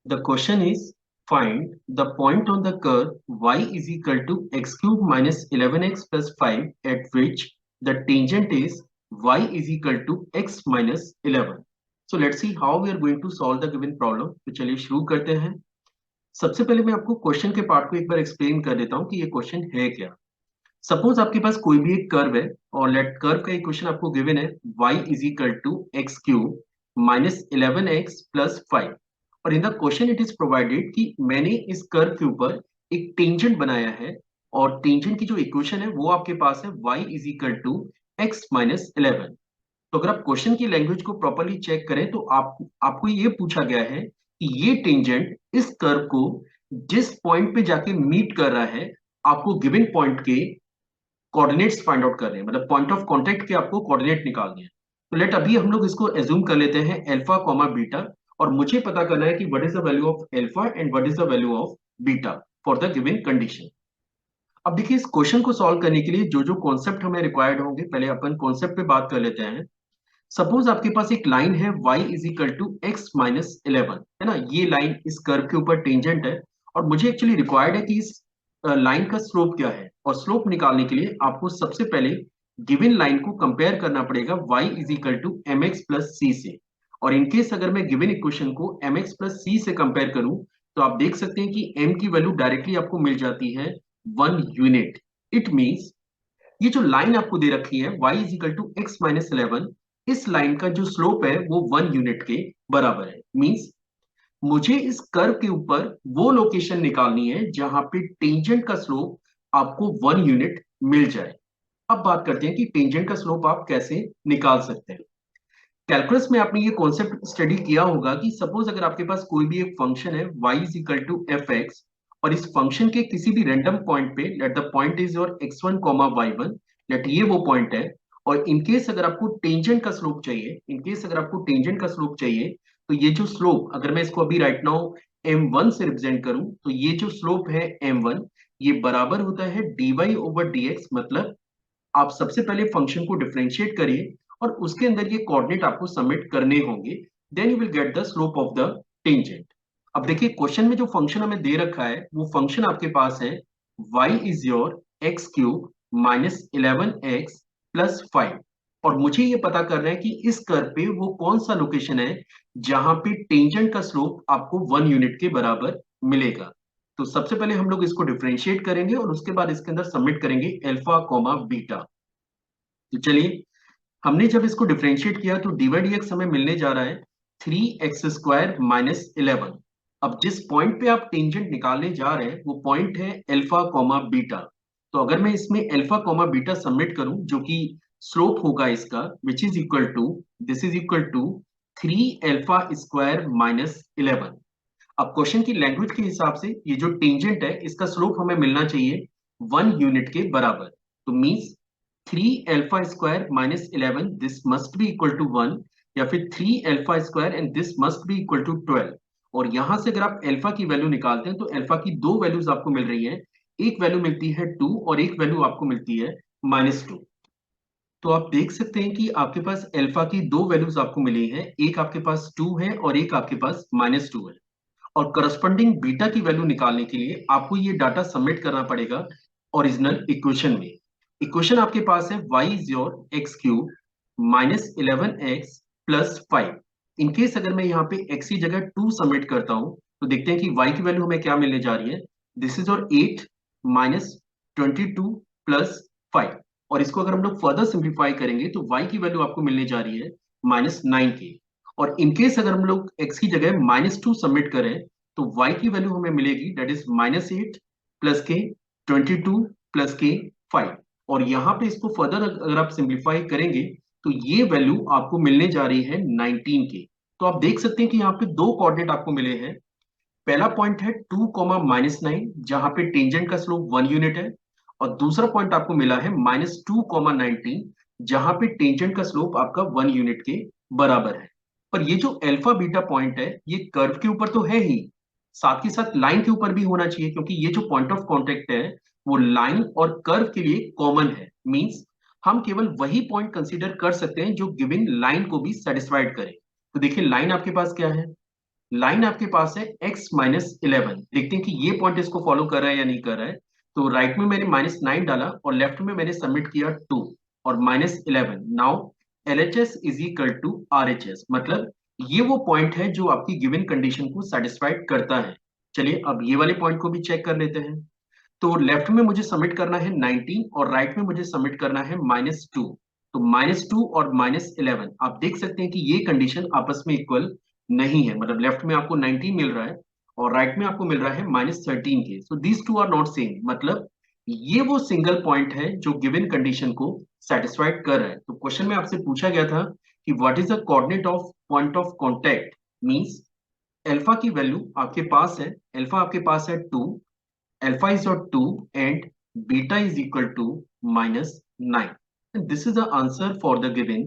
The question is, find the point on the curve y is equal to x cube minus 11x plus 5 at which the tangent is y is equal to x minus 11. So let's see how we are going to solve the given problem. तो चलिए शुरू करते हैं. सबसे पहले मैं आपको question के पार्ट को एक बार एक्सप्लेन कर देता हूँ कि ये क्वेश्चन है क्या. सपोज आपके पास कोई भी एक कर्व है और लेट कर्व का इक्वेशन आपको गिवन है y is equal to x cube minus 11x plus 5. और in the question it is provided कि मैंने इस कर्व के ऊपर एक टेंजेंट बनाया है और टेंजेंट की जो इक्वेशन है वो आपके पास है y is equal to x minus 11. तो अगर आप क्वेश्चन की लैंग्वेज को प्रॉपरली चेक करें तो आपको ये पूछा गया है कि ये टेंजेंट इस कर्व को जिस पॉइंट पे जाके मीट कर रहा है आपको गिवन पॉइंट के कोऑर्डिनेट्स फाइंड आउट कर रहे हैं, मतलब पॉइंट ऑफ कांटेक्ट के आपको कोऑर्डिनेट निकालने हैं. तो लेट अभी हम लोग इसको एज्यूम कर लेते हैं अल्फा कॉमा बीटा और मुझे पता करना है कि what is the value of alpha and what is the value of beta for the given condition. अब देखिए इस क्वेश्चन को सॉल्व करने के लिए जो जो कॉन्सेप्ट हमें रिक्वायर्ड होंगे पहले अपन कॉन्सेप्ट पे बात कर लेते हैं. सपोज आपके पास एक लाइन है y is equal to x minus 11, है ना. ये लाइन इस कर्व के ऊपर टेंजेंट है और मुझे एक्चुअली रिक्वायर्ड है कि इस लाइन का स्लोप क्या है. और स्लोप निकालने के लिए आपको सबसे पहले गिवन लाइन को कंपेयर करना पड़ेगा y is equal to M X plus C से. और इनकेस अगर मैं गिवन इक्वेशन को एम एक्स प्लस सी से कंपेयर करूं तो आप देख सकते हैं कि m की वैल्यू डायरेक्टली आपको मिल जाती है 1 यूनिट. इट मीन्स ये जो लाइन आपको दे रखी है y is equal to x minus 11, इस लाइन का जो स्लोप है वो 1 यूनिट के बराबर है. मींस मुझे इस कर्व के ऊपर वो लोकेशन निकालनी है जहां पे टेंजेंट का स्लोप आपको 1 यूनिट मिल जाए. अब बात करते हैं कि टेंजेंट का स्लोप आप कैसे निकाल सकते हैं. कैलकुलस में आपने ये कॉन्सेप्ट स्टडी किया होगा कि सपोज अगर आपके पास कोई भी एक फंक्शन है y is equal to f x और इस फंक्शन के किसी भी रैंडम पॉइंट पे let the point is your x1 comma y1, let ये वो पॉइंट है. और इनकेस अगर आपको टेंजेंट का स्लोप चाहिए, इनकेस अगर आपको टेंजेंट का स्लोप चाहिए तो ये जो स्लोप अगर मैं इसको अभी राइट नाउ m1 से रिप्रेजेंट करूं तो ये जो स्लोप है m1 ये बराबर होता है dy ओवर dx. मतलब आप सबसे पहले फंक्शन को डिफरेंशिएट करिए और उसके अंदर ये कोऑर्डिनेट आपको सबमिट करने होंगे. Then you will get the slope of the tangent. अब देखिए क्वेश्चन में जो फंक्शन हमें दे रखा है वो फंक्शन आपके पास है y is your x cube minus 11x plus 5. और मुझे ये पता करना है कि इस कर्व पे वो कौन सा लोकेशन है जहां पे टेंजेंट का स्लोप आपको 1 यूनिट के बराबर मिलेगा. तो सबसे पहले हम लोग इसको डिफरेंशिएट करेंगे और उसके बाद इसके अंदर सबमिट करेंगे अल्फा कॉमा बीटा. तो चलिए हमने जब इसको डिफरेंशिएट किया तो डी वाई डी एक्स हमें मिलने जा रहा है 3x² माइनस 11. अब जिस पॉइंट पे आप टेंजेंट निकालने जा रहे हैं वो पॉइंट है अल्फा कॉमा बीटा. तो अगर मैं इसमें अल्फा कॉमा बीटा सबमिट करूं जो कि स्लोप होगा इसका which is equal to this is equal to 3 alpha minus 11. अब क्वेश्चन की लैंग्वेज के हिसाब से ये जो टेंजेंट है इसका स्लोप हमें मिलना चाहिए 1 यूनिट के बराबर. तो means 3 alpha minus 11 this must be equal to 1 या फिर 3 alpha and this must be equal to 12. और यहां से अगर आप अल्फा की वैल्यू निकालते हैं तो अल्फा की दो वैल्यूज आपको मिल रही है. एक वैल्यू मिलती है 2 और एक वैल्यू आपको मिलती है -2. तो आप देख सकते हैं कि आपके पास अल्फा की दो वैल्यूज आपको मिली है, एक आपके पास 2 है और एक आपके पास -2 है. और करस्पॉन्डिंग बीटा की वैल्यू निकालने के लिए आपको ये डाटा सबमिट करना पड़ेगा ओरिजिनल इक्वेशन में. इक्वेशन आपके पास है y is your x cube minus 11x plus 5. In case अगर मैं यहाँ पे x की जगह 2 सबमिट करता हूं तो देखते हैं कि y की वैल्यू हमें क्या मिलने जा रही है. This is your 8 minus 22 plus 5. और इसको अगर हम लोग फर्दर सिंप्लीफाई करेंगे तो y की वैल्यू आपको मिलने जा रही है -9 के. और इनकेस अगर हम लोग x की जगह -2 सबमिट करें तो y की वैल्यू हमें मिलेगी दैट इज -8 प्लस के 22 प्लस के 5. और यहाँ पे इसको फर्दर अगर आप सिंप्लीफाई करेंगे तो ये वैल्यू आपको मिलने जा रही है 19 के. तो आप देख सकते हैं कि यहाँ पे दो कोऑर्डिनेट आपको मिले हैं. पहला पॉइंट है 2 कॉमा -9 जहां पे टेंजेंट का स्लोप 1 यूनिट है. और दूसरा पॉइंट आपको मिला है -2 कॉमा 19 जहां पे टेंजेंट का स्लोप आपका 1 यूनिट के बराबर है. पर ये जो अल्फा बीटा पॉइंट है ये कर्व के ऊपर तो है ही, साथ ही साथ लाइन के ऊपर भी होना चाहिए क्योंकि ये जो पॉइंट ऑफ कांटेक्ट है वो लाइन और कर्व के लिए कॉमन है. मींस हम केवल वही पॉइंट कंसीडर कर सकते हैं जो गिवन लाइन को भी सेटिस्फाइड करे. तो देखिए लाइन आपके पास क्या है, लाइन आपके पास है x माइनस 11, देखते हैं कि ये पॉइंट इसको फॉलो कर रहा है या नहीं कर रहा है। तो राइट में मैंने -9 डाला और लेफ्ट में मैंने सबमिट किया 2 और -11। Now LHS is equal to RHS, मतलब ये वो पॉइंट है जो आपकी गिवन कंडीशन को सेटिस्फाइड करता है। चलिए अब ये वाले पॉइंट को भी चेक कर लेते हैं। तो लेफ्ट में मुझे सबमिट करना है 19 और राइट में मुझे सबमिट करना है -2। तो -2 और -11 आप देख सकते हैं कि ये कंडीशन आपस में इक्वल नहीं है, मतलब लेफ्ट में आपको 19 मिल रहा है और राइट में आपको मिल रहा है -13 के। So these two are not same, मतलब ये वो सिंगल पॉइंट है जो गिवन कंडीशन को सेटिस्फाइड कर रहा है। तो क्वेश्चन में आपसे पूछा गया था कि what is the coordinate of point of contact, means alpha की वैल्यू आपके पास है, अल्फा आपके पास है 2, alpha is your 2 and beta is equal to -9. And this is the answer for the given